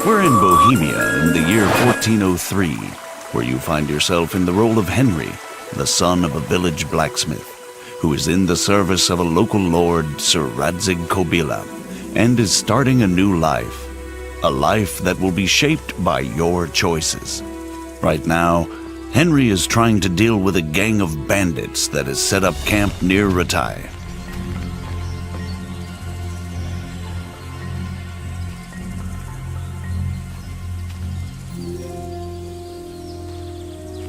We're in Bohemia in the year 1403, where you find yourself in the role of Henry, the son of a village blacksmith, who is in the service of a local lord, Sir Radzig Kobyla, and is starting a new life. A life that will be shaped by your choices. Right now, Henry is trying to deal with a gang of bandits that has set up camp near Ratai.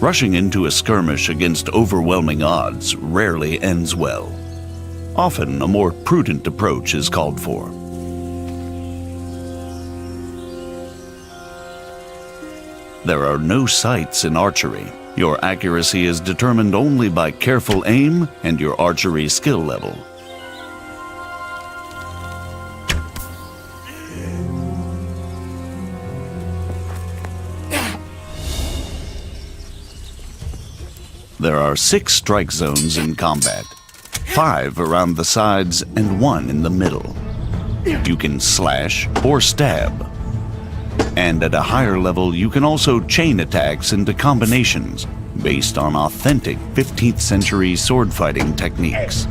Rushing into a skirmish against overwhelming odds rarely ends well. Often, a more prudent approach is called for. There are no sights in archery. Your accuracy is determined only by careful aim and your archery skill level. There are 6 strike zones in combat, 5 around the sides and 1 in the middle. You can slash or stab. And at a higher level, you can also chain attacks into combinations based on authentic 15th century sword fighting techniques.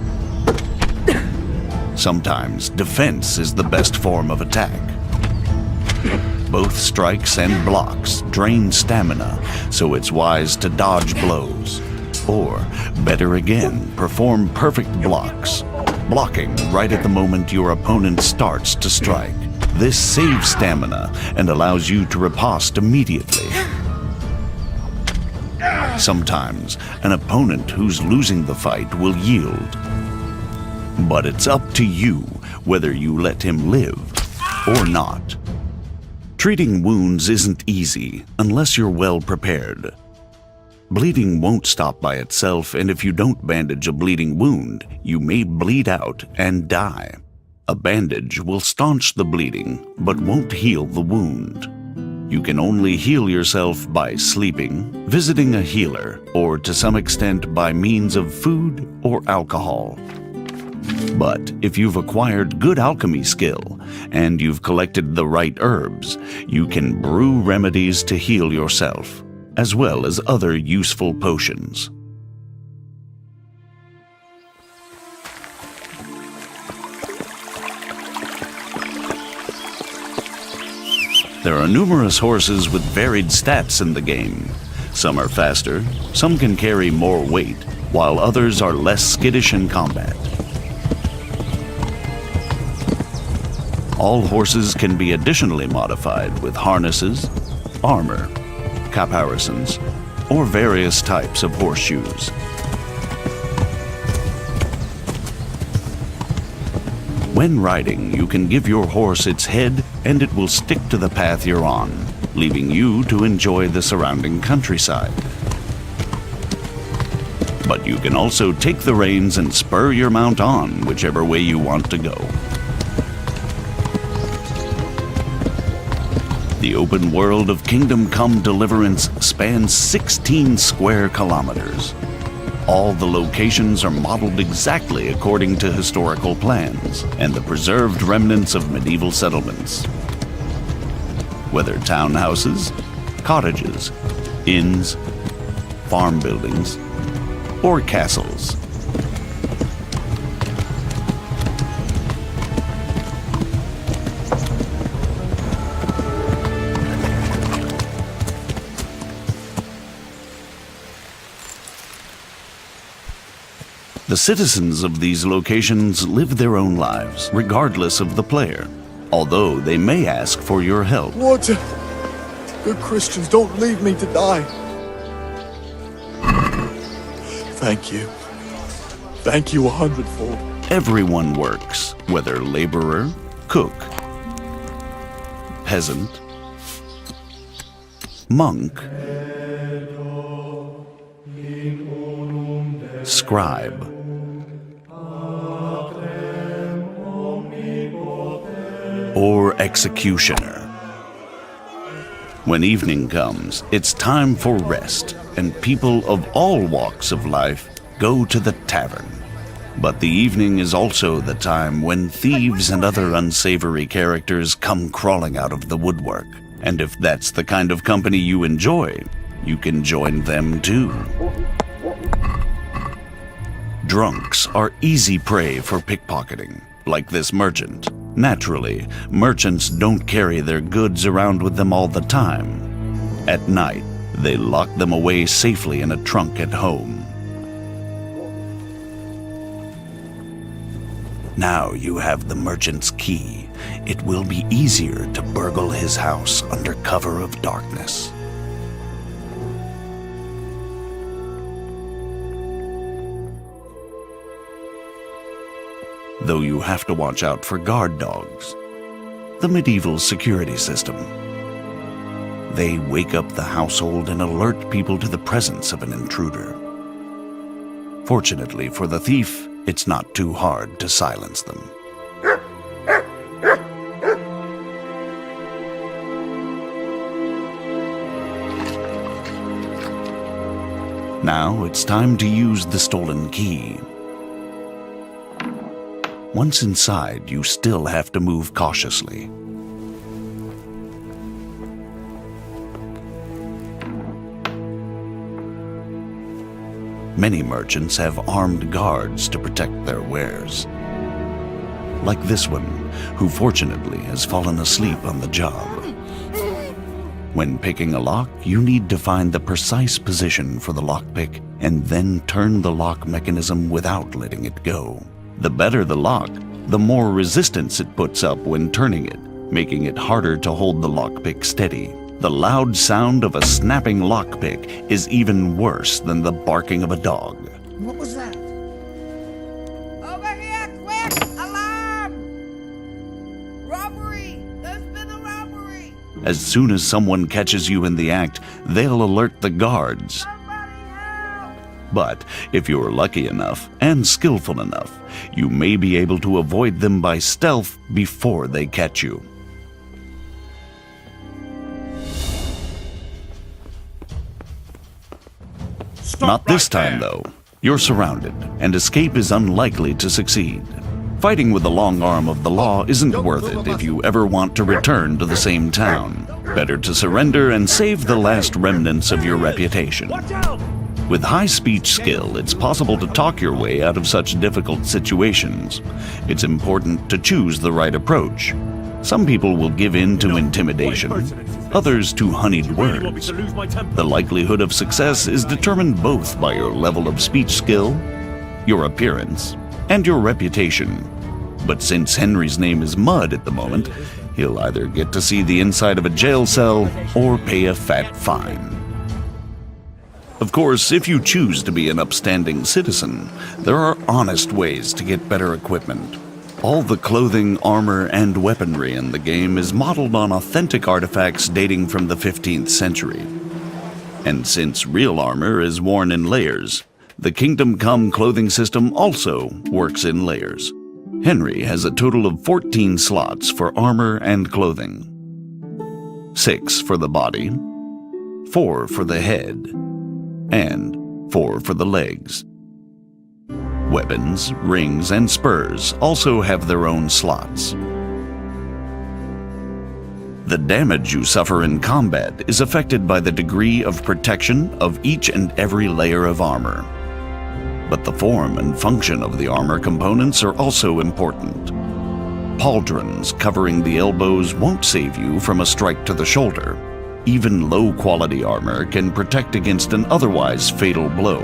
Sometimes defense is the best form of attack. Both strikes and blocks drain stamina, so it's wise to dodge blows. Or, better again, perform perfect blocks, blocking right at the moment your opponent starts to strike. This saves stamina and allows you to riposte immediately. Sometimes, an opponent who's losing the fight will yield. But it's up to you whether you let him live or not. Treating wounds isn't easy unless you're well prepared. Bleeding won't stop by itself, and if you don't bandage a bleeding wound, you may bleed out and die. A bandage will staunch the bleeding, but won't heal the wound. You can only heal yourself by sleeping, visiting a healer, or to some extent by means of food or alcohol. But if you've acquired good alchemy skill, and you've collected the right herbs, you can brew remedies to heal yourself, as well as other useful potions. There are numerous horses with varied stats in the game. Some are faster, some can carry more weight, while others are less skittish in combat. All horses can be additionally modified with harnesses, armor, caparisons, or various types of horseshoes. When riding, you can give your horse its head and it will stick to the path you're on, leaving you to enjoy the surrounding countryside. But you can also take the reins and spur your mount on whichever way you want to go. The open world of Kingdom Come Deliverance spans 16 square kilometers. All the locations are modeled exactly according to historical plans and the preserved remnants of medieval settlements. Whether townhouses, cottages, inns, farm buildings, or castles. The citizens of these locations live their own lives, regardless of the player, although they may ask for your help. What? Good Christians, don't leave me to die. Thank you. Thank you 100-fold. Everyone works, whether laborer, cook, peasant, monk, scribe, or executioner. When evening comes, it's time for rest, and people of all walks of life go to the tavern. But the evening is also the time when thieves and other unsavory characters come crawling out of the woodwork. And if that's the kind of company you enjoy, you can join them too. Drunks are easy prey for pickpocketing, like this merchant. Naturally, merchants don't carry their goods around with them all the time. At night, they lock them away safely in a trunk at home. Now you have the merchant's key. It will be easier to burgle his house under cover of darkness. Though you have to watch out for guard dogs, the medieval security system. They wake up the household and alert people to the presence of an intruder. Fortunately for the thief, it's not too hard to silence them. Now it's time to use the stolen key. Once inside, you still have to move cautiously. Many merchants have armed guards to protect their wares. Like this one, who fortunately has fallen asleep on the job. When picking a lock, you need to find the precise position for the lockpick and then turn the lock mechanism without letting it go. The better the lock, the more resistance it puts up when turning it, making it harder to hold the lockpick steady. The loud sound of a snapping lockpick is even worse than the barking of a dog. What was that? Over here, quick! Alarm! Robbery! There's been a robbery! As soon as someone catches you in the act, they'll alert the guards. Somebody help! But if you're lucky enough and skillful enough, you may be able to avoid them by stealth before they catch you. Not this time, though. You're surrounded, and escape is unlikely to succeed. Fighting with the long arm of the law isn't worth it if you ever want to return to the same town. Better to surrender and save the last remnants of your reputation. With high speech skill, it's possible to talk your way out of such difficult situations. It's important to choose the right approach. Some people will give in to intimidation, others to honeyed words. The likelihood of success is determined both by your level of speech skill, your appearance, and your reputation. But since Henry's name is Mud at the moment, he'll either get to see the inside of a jail cell or pay a fat fine. Of course, if you choose to be an upstanding citizen, there are honest ways to get better equipment. All the clothing, armor, and weaponry in the game is modeled on authentic artifacts dating from the 15th century. And since real armor is worn in layers, the Kingdom Come clothing system also works in layers. Henry has a total of 14 slots for armor and clothing. 6 for the body, 4 for the head, and 4 for the legs. Weapons, rings, and spurs also have their own slots. The damage you suffer in combat is affected by the degree of protection of each and every layer of armor. But the form and function of the armor components are also important. Pauldrons covering the elbows won't save you from a strike to the shoulder. Even low-quality armor can protect against an otherwise fatal blow,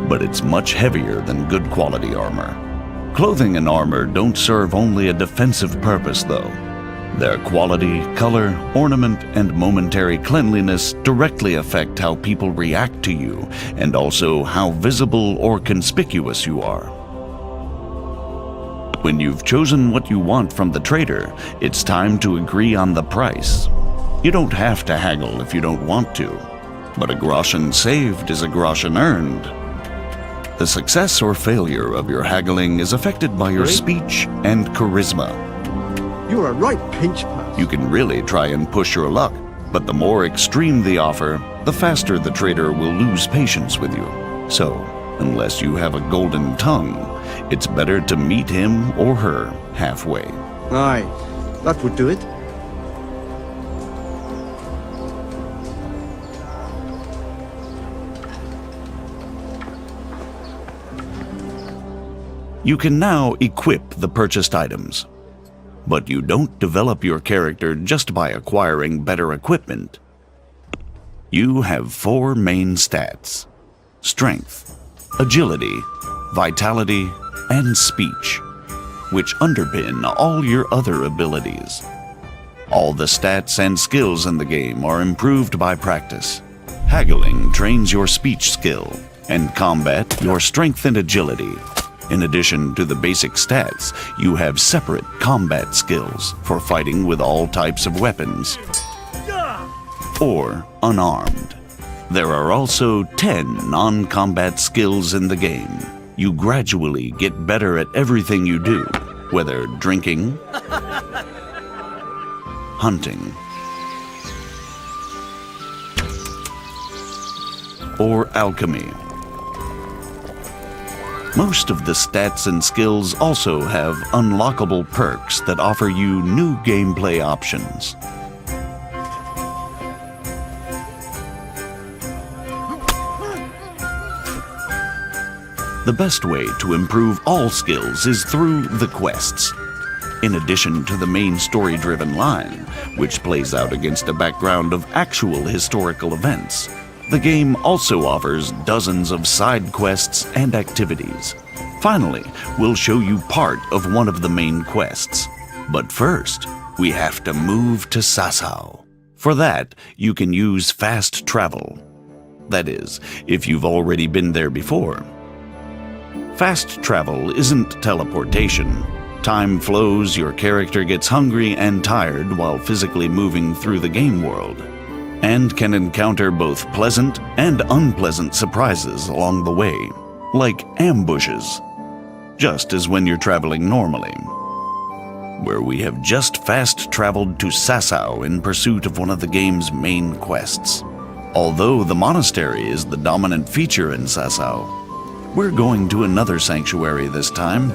but it's much heavier than good-quality armor. Clothing and armor don't serve only a defensive purpose, though. Their quality, color, ornament, and momentary cleanliness directly affect how people react to you, and also how visible or conspicuous you are. When you've chosen what you want from the trader, it's time to agree on the price. You don't have to haggle if you don't want to, but a groschen saved is a groschen earned. The success or failure of your haggling is affected by your speech and charisma. You're a right pinch pass. You can really try and push your luck, but the more extreme the offer, the faster the trader will lose patience with you. So, unless you have a golden tongue, it's better to meet him or her halfway. Aye, that would do it. You can now equip the purchased items. But you don't develop your character just by acquiring better equipment. You have 4 main stats: strength, agility, vitality, and speech, which underpin all your other abilities. All the stats and skills in the game are improved by practice. Haggling trains your speech skill, and combat your strength and agility. In addition to the basic stats, you have separate combat skills for fighting with all types of weapons or unarmed. There are also 10 non-combat skills in the game. You gradually get better at everything you do, whether drinking, hunting, or alchemy. Most of the stats and skills also have unlockable perks that offer you new gameplay options. The best way to improve all skills is through the quests. In addition to the main story-driven line, which plays out against a background of actual historical events, the game also offers dozens of side quests and activities. Finally, we'll show you part of one of the main quests. But first, we have to move to Sasau. For that, you can use fast travel. That is, if you've already been there before. Fast travel isn't teleportation. Time flows, your character gets hungry and tired while physically moving through the game world, and can encounter both pleasant and unpleasant surprises along the way, like ambushes, just as when you're traveling normally. Where we have just fast traveled to Sasau in pursuit of one of the game's main quests. Although the monastery is the dominant feature in Sasau, we're going to another sanctuary this time,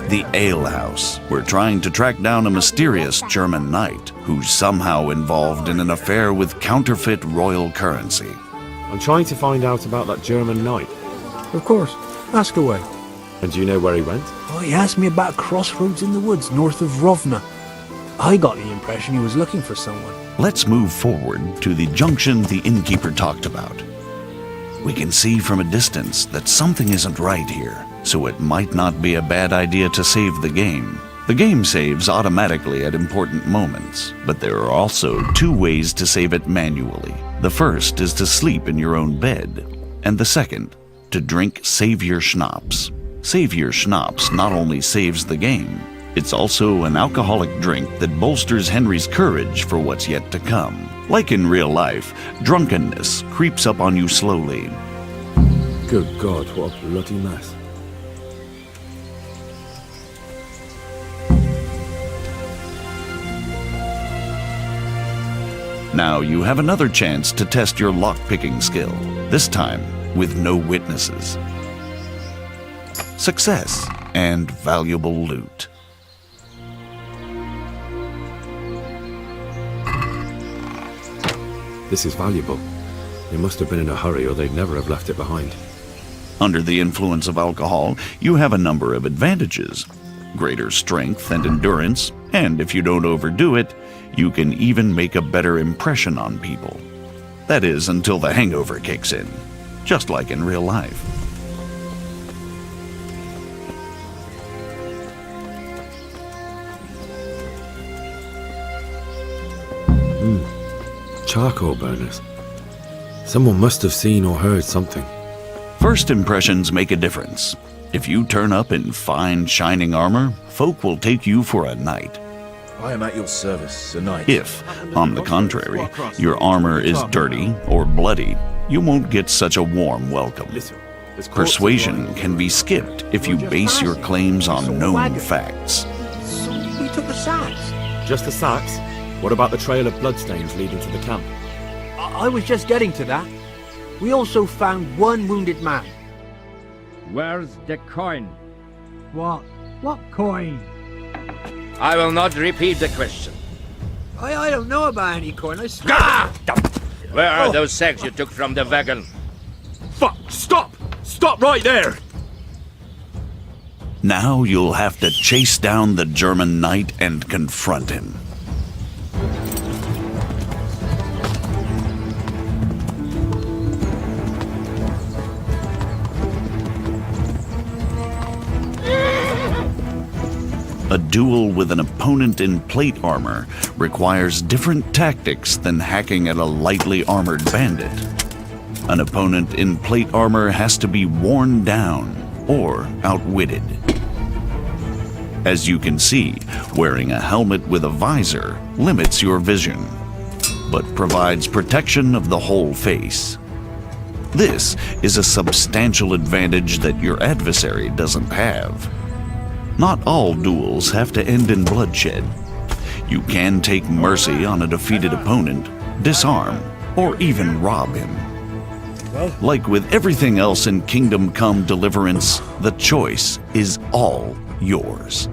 the Ale House. We're trying to track down a mysterious German knight who's somehow involved in an affair with counterfeit royal currency. I'm trying to find out about that German knight. Of course. Ask away. And do you know where he went? Oh, he asked me about a crossroads in the woods north of Rovna. I got the impression he was looking for someone. Let's move forward to the junction the innkeeper talked about. We can see from a distance that something isn't right here, so it might not be a bad idea to save the game. The game saves automatically at important moments, but there are also 2 ways to save it manually. The first is to sleep in your own bed, and the second, to drink Savior Schnapps. Savior Schnapps not only saves the game, it's also an alcoholic drink that bolsters Henry's courage for what's yet to come. Like in real life, drunkenness creeps up on you slowly. Good God, what a bloody mess. Now you have another chance to test your lock-picking skill, this time with no witnesses. Success and valuable loot. This is valuable. They must have been in a hurry or they'd never have left it behind. Under the influence of alcohol, you have a number of advantages. Greater strength and endurance, and if you don't overdo it, you can even make a better impression on people. That is, until the hangover kicks in, just like in real life. Charcoal burners. Someone must have seen or heard something. First impressions make a difference. If you turn up in fine, shining armor, folk will take you for a knight. I am at your service, Sir Knight. If, on the contrary, your armor is dirty or bloody, you won't get such a warm welcome. Persuasion can be skipped if you base your claims on known facts. So we took the sacks. Just the sacks? What about the trail of bloodstains leading to the camp? I was just getting to that. We also found 1 wounded man. Where's the coin? What? What coin? I will not repeat the question. I don't know about any coin, I swear. Ah! Where are those sacks you took from the wagon? Fuck! Stop! Stop right there! Now you'll have to chase down the German knight and confront him. A duel with an opponent in plate armor requires different tactics than hacking at a lightly armored bandit. An opponent in plate armor has to be worn down or outwitted. As you can see, wearing a helmet with a visor limits your vision, but provides protection of the whole face. This is a substantial advantage that your adversary doesn't have. Not all duels have to end in bloodshed. You can take mercy on a defeated opponent, disarm, or even rob him. Like with everything else in Kingdom Come Deliverance, the choice is all yours.